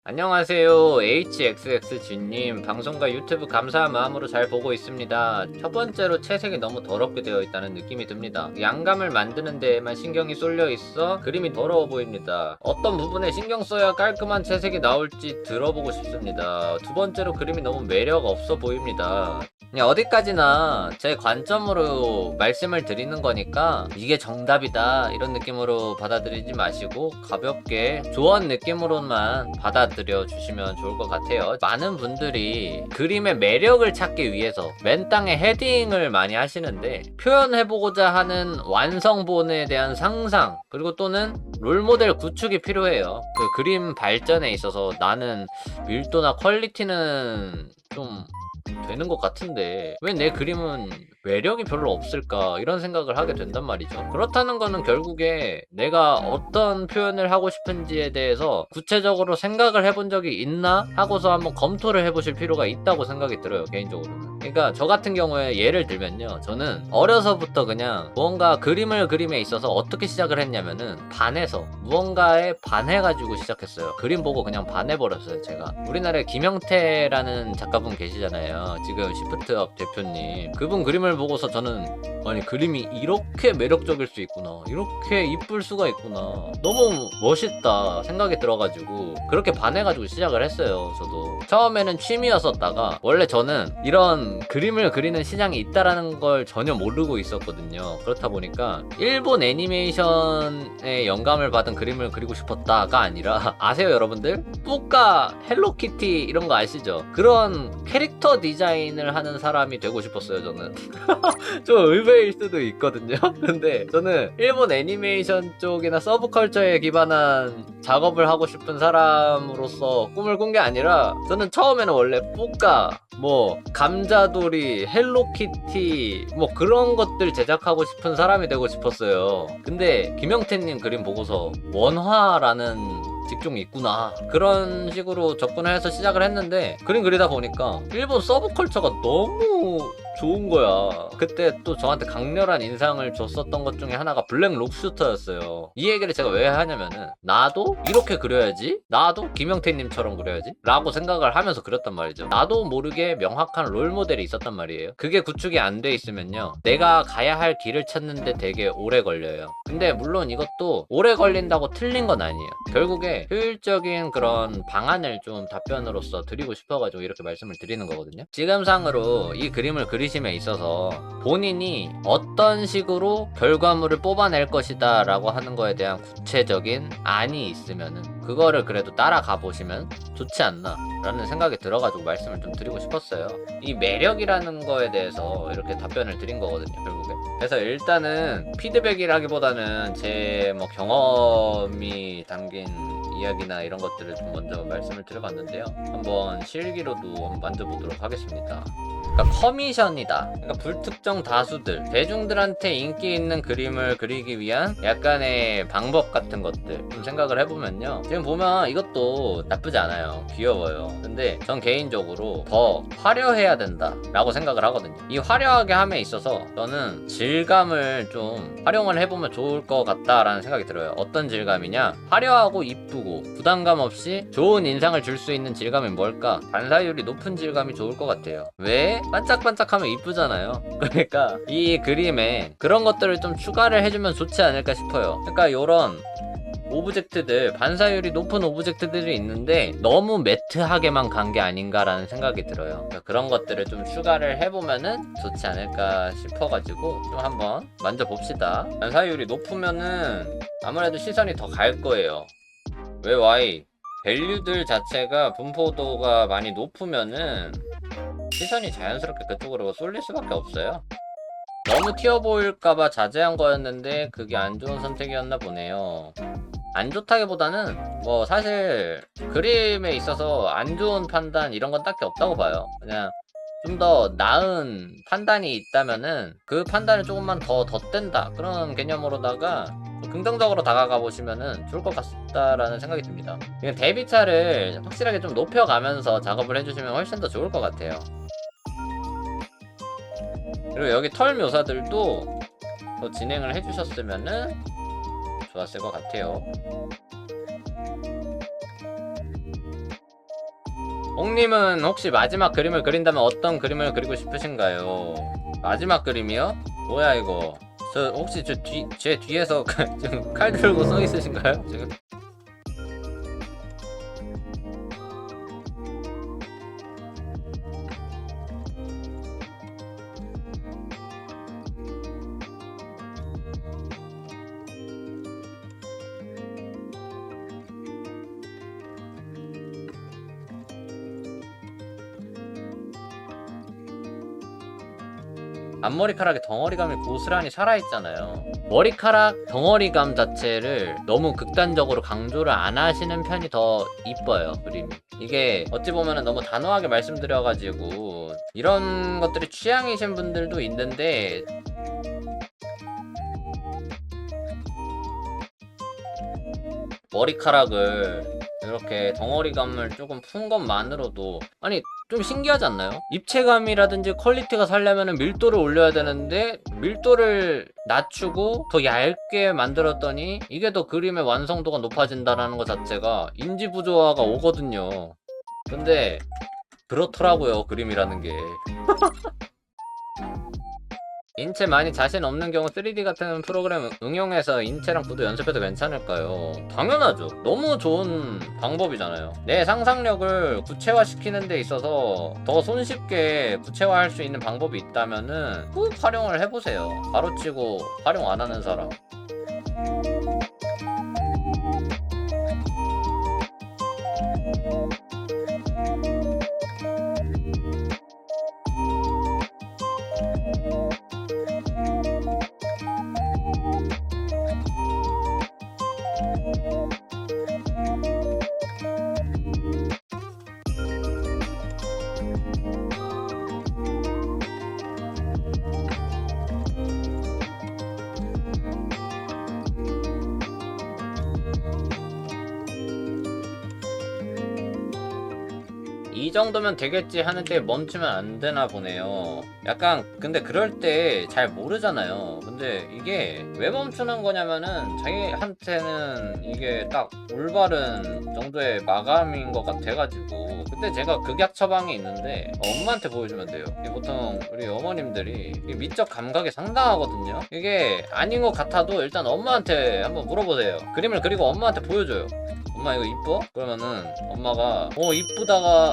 안녕하세요. HXXG님, 방송과 유튜브 감사한 마음으로 잘 보고 있습니다. 첫 번째로 채색이 너무 더럽게 되어 있다는 느낌이 듭니다. 양감을 만드는 데에만 신경이 쏠려 있어 그림이 더러워 보입니다. 어떤 부분에 신경 써야 깔끔한 채색이 나올지 들어보고 싶습니다. 두 번째로 그림이 너무 매력 없어 보입니다. 그냥 어디까지나 제 관점으로 말씀을 드리는 거니까 이게 정답이다 이런 느낌으로 받아들이지 마시고 가볍게 조언 느낌으로만 받아들여 주시면 좋을 것 같아요. 많은 분들이 그림의 매력을 찾기 위해서 맨땅에 헤딩을 많이 하시는데 표현해보고자 하는 완성본에 대한 상상 그리고 또는 롤모델 구축이 필요해요. 그 그림 발전에 있어서 나는 밀도나 퀄리티는 좀 되는 것 같은데 왜 내 그림은 매력이 별로 없을까 이런 생각을 하게 된단 말이죠. 그렇다는 거는 결국에 내가 어떤 표현을 하고 싶은지에 대해서 구체적으로 생각을 해본 적이 있나 하고서 한번 검토를 해보실 필요가 있다고 생각이 들어요, 개인적으로는. 그러니까 저 같은 경우에 예를 들면요, 저는 어려서부터 그냥 무언가 그림에 있어서 어떻게 시작을 했냐면은 반해서 무언가에 반해가지고 시작했어요. 그림 보고 그냥 반해버렸어요. 제가 우리나라에 김영태라는 작가분 계시잖아요, 지금 시프트업 대표님. 그분 그림을 보고서 저는 아니 그림이 이렇게 매력적일 수 있구나, 이렇게 이쁠 수가 있구나, 너무 멋있다 생각이 들어가지고 그렇게 반해가지고 시작을 했어요. 저도 처음에는 취미였었다가 원래 저는 이런 그림을 그리는 시장이 있다라는 걸 전혀 모르고 있었거든요. 그렇다 보니까 일본 애니메이션에 영감을 받은 그림을 그리고 싶었다가 아니라 아세요 여러분들? 뿌까, 헬로키티 이런 거 아시죠? 그런 캐릭터 디자인을 하는 사람이 되고 싶었어요. 저는 좀 의외일 수도 있거든요. 근데 저는 일본 애니메이션 쪽이나 서브컬처에 기반한 작업을 하고 싶은 사람으로서 꿈을 꾼 게 아니라 저는 처음에는 원래 뿌까, 뭐 감자돌이, 헬로키티 뭐 그런 것들 제작하고 싶은 사람이 되고 싶었어요. 근데 김영태님 그림 보고서 원화라는 직종이 있구나 그런 식으로 접근을 해서 시작을 했는데 그림 그리다 보니까 일본 서브컬처가 너무 좋은 거야. 그때 또 저한테 강렬한 인상을 줬었던 것 중에 하나가 블랙 록슈터였어요. 이 얘기를 제가 왜 하냐면은 나도 이렇게 그려야지, 나도 김영태님처럼 그려야지 라고 생각을 하면서 그렸단 말이죠. 나도 모르게 명확한 롤모델이 있었단 말이에요. 그게 구축이 안 돼 있으면요, 내가 가야 할 길을 찾는데 되게 오래 걸려요. 근데 물론 이것도 오래 걸린다고 틀린 건 아니에요. 결국에 효율적인 그런 방안을 좀 답변으로서 드리고 싶어가지고 이렇게 말씀을 드리는 거거든요. 지금상으로 이 그림을 그리심에 있어서 본인이 어떤 식으로 결과물을 뽑아낼 것이다 라고 하는 거에 대한 구체적인 안이 있으면은 그거를 그래도 따라가 보시면 좋지 않나 라는 생각이 들어가지고 말씀을 좀 드리고 싶었어요. 이 매력이라는 거에 대해서 이렇게 답변을 드린 거거든요, 결국에. 그래서 일단은 피드백이라기보다는 제 뭐 경험이 담긴 이야기나 이런 것들을 좀 먼저 말씀을 드려봤는데요. 한번 실기로도 한번 만져보도록 하겠습니다. 그러니까 커미션이다. 그러니까 불특정 다수들, 대중들한테 인기 있는 그림을 그리기 위한 약간의 방법 같은 것들 좀 생각을 해보면요, 지금 보면 이것도 나쁘지 않아요. 귀여워요. 근데 전 개인적으로 더 화려해야 된다 라고 생각을 하거든요. 이 화려하게 함에 있어서 저는 질감을 좀 활용을 해보면 좋을 것 같다라는 생각이 들어요. 어떤 질감이냐, 화려하고 이쁘고 부담감 없이 좋은 인상을 줄 수 있는 질감이 뭘까? 반사율이 높은 질감이 좋을 것 같아요. 왜? 반짝반짝하면 이쁘잖아요. 그러니까 이 그림에 그런 것들을 좀 추가를 해주면 좋지 않을까 싶어요. 그러니까 요런 오브젝트들, 반사율이 높은 오브젝트들이 있는데 너무 매트하게만 간 게 아닌가라는 생각이 들어요. 그러니까 그런 것들을 좀 추가를 해보면은 좋지 않을까 싶어가지고 좀 한번 만져봅시다. 반사율이 높으면은 아무래도 시선이 더 갈 거예요. 왜 Y? 밸류들 자체가 분포도가 많이 높으면은 시선이 자연스럽게 그쪽으로 쏠릴 수밖에 없어요. 너무 튀어 보일까봐 자제한 거였는데 그게 안 좋은 선택이었나 보네요. 안 좋다기보다는 뭐 사실 그림에 있어서 안 좋은 판단 이런 건 딱히 없다고 봐요. 그냥 좀 더 나은 판단이 있다면은 그 판단을 조금만 더 덧댄다 그런 개념으로다가 긍정적으로 다가가 보시면은 좋을 것 같다라는 생각이 듭니다. 그냥 대비차를 확실하게 좀 높여가면서 작업을 해주시면 훨씬 더 좋을 것 같아요. 그리고 여기 털 묘사들도 더 진행을 해주셨으면은 좋았을 것 같아요. 옥님은 혹시 마지막 그림을 그린다면 어떤 그림을 그리고 싶으신가요? 마지막 그림이요? 뭐야 이거? 저 혹시 제 뒤에서 지금 칼 들고 써 있으신가요? 지금? 앞머리카락에 덩어리감이 고스란히 살아있잖아요. 머리카락 덩어리감 자체를 너무 극단적으로 강조를 안 하시는 편이 더 이뻐요, 그림이. 이게 어찌 보면은 너무 단호하게 말씀드려가지고 이런 것들이 취향이신 분들도 있는데, 머리카락을 이렇게 덩어리감을 조금 푼 것만으로도 아니 좀 신기하지 않나요? 입체감이라든지 퀄리티가 살려면 밀도를 올려야 되는데 밀도를 낮추고 더 얇게 만들었더니 이게 더 그림의 완성도가 높아진다는 것 자체가 인지부조화가 오거든요. 근데 그렇더라고요, 그림이라는 게. 인체 많이 자신 없는 경우 3D 같은 프로그램 응용해서 인체랑 구도 연습해도 괜찮을까요? 당연하죠. 너무 좋은 방법이잖아요. 내 상상력을 구체화시키는 데 있어서 더 손쉽게 구체화할 수 있는 방법이 있다면은 꼭 활용을 해보세요. 바로치고 활용 안 하는 사람. 이 정도면 되겠지 하는데 멈추면 안 되나 보네요. 약간 근데 그럴 때 잘 모르잖아요. 근데 이게 왜 멈추는 거냐면은 자기한테는 이게 딱 올바른 정도의 마감인 것 같아가지고. 그때 제가 극약 처방이 있는데 엄마한테 보여주면 돼요. 보통 우리 어머님들이 미적 감각이 상당하거든요. 이게 아닌 것 같아도 일단 엄마한테 한번 물어보세요. 그림을 그리고 엄마한테 보여줘요. 엄마 이거 이뻐? 그러면은 엄마가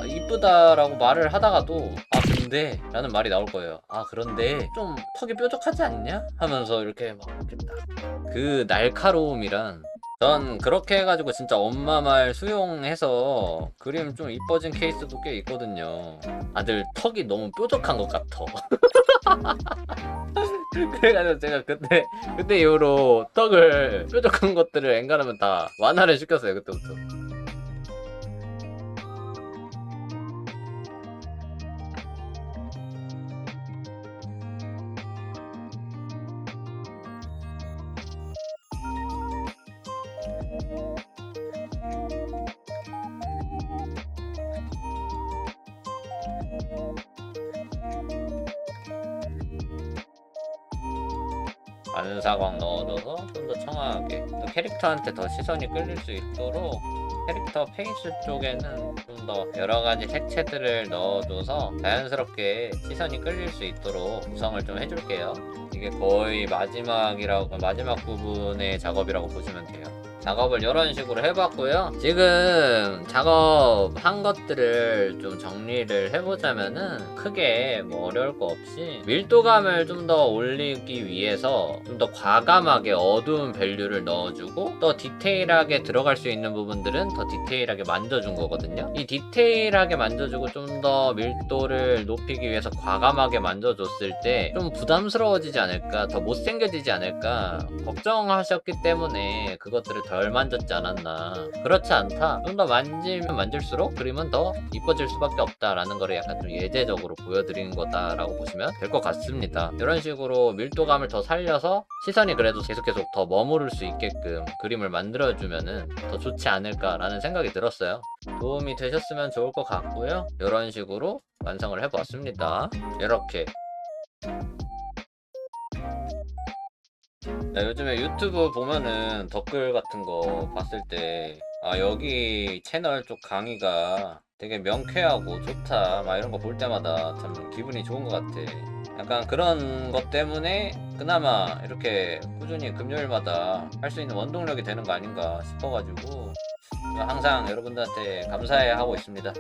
이쁘다라고 말을 하다가도 아 근데 라는 말이 나올 거예요. 아 그런데 좀 턱이 뾰족하지 않냐? 하면서 이렇게 막 그 날카로움이란, 전 그렇게 해가지고 진짜 엄마 말 수용해서 그림 좀 이뻐진 케이스도 꽤 있거든요. 아들 턱이 너무 뾰족한 것 같아. 그래가지고 제가 그때 이후로 턱을 뾰족한 것들을 엔간하면 다 완화를 시켰어요, 그때부터. 안사광 넣어줘서 좀 더 청아하게, 또 캐릭터한테 더 시선이 끌릴 수 있도록 캐릭터 페이스 쪽에는 좀 더 여러가지 색채들을 넣어줘서 자연스럽게 시선이 끌릴 수 있도록 구성을 좀 해줄게요. 이게 거의 마지막 부분의 작업이라고 보시면 돼요. 작업을 이런 식으로 해봤고요. 지금 작업한 것들을 좀 정리를 해보자면은 크게 뭐 어려울 거 없이 밀도감을 좀 더 올리기 위해서 좀 더 과감하게 어두운 밸류를 넣어주고, 또 디테일하게 들어갈 수 있는 부분들은 더 디테일하게 만져준 거거든요. 이 디테일하게 만져주고 좀 더 밀도를 높이기 위해서 과감하게 만져줬을 때 좀 부담스러워지지 않을까, 더 못생겨지지 않을까 걱정하셨기 때문에 그것들을 덜 만졌지 않았나. 그렇지 않다, 좀 더 만지면 만질수록 그림은 더 이뻐질 수밖에 없다라는 거를 약간 좀 예제적으로 보여드리는 거다라고 보시면 될 것 같습니다. 이런 식으로 밀도감을 더 살려서 시선이 그래도 계속 더 머무를 수 있게끔 그림을 만들어주면은 더 좋지 않을까라는 생각이 들었어요. 도움이 되셨으면 좋을 것 같고요. 이런 식으로 완성을 해봤습니다. 이렇게. 나 요즘에 유튜브 보면은 댓글 같은 거 봤을 때 아, 여기 채널 쪽 강의가 되게 명쾌하고 좋다 막 이런 거 볼 때마다 참 기분이 좋은 것 같아. 약간 그런 것 때문에 그나마 이렇게 꾸준히 금요일마다 할 수 있는 원동력이 되는 거 아닌가 싶어가지고 항상 여러분들한테 감사해 하고 있습니다.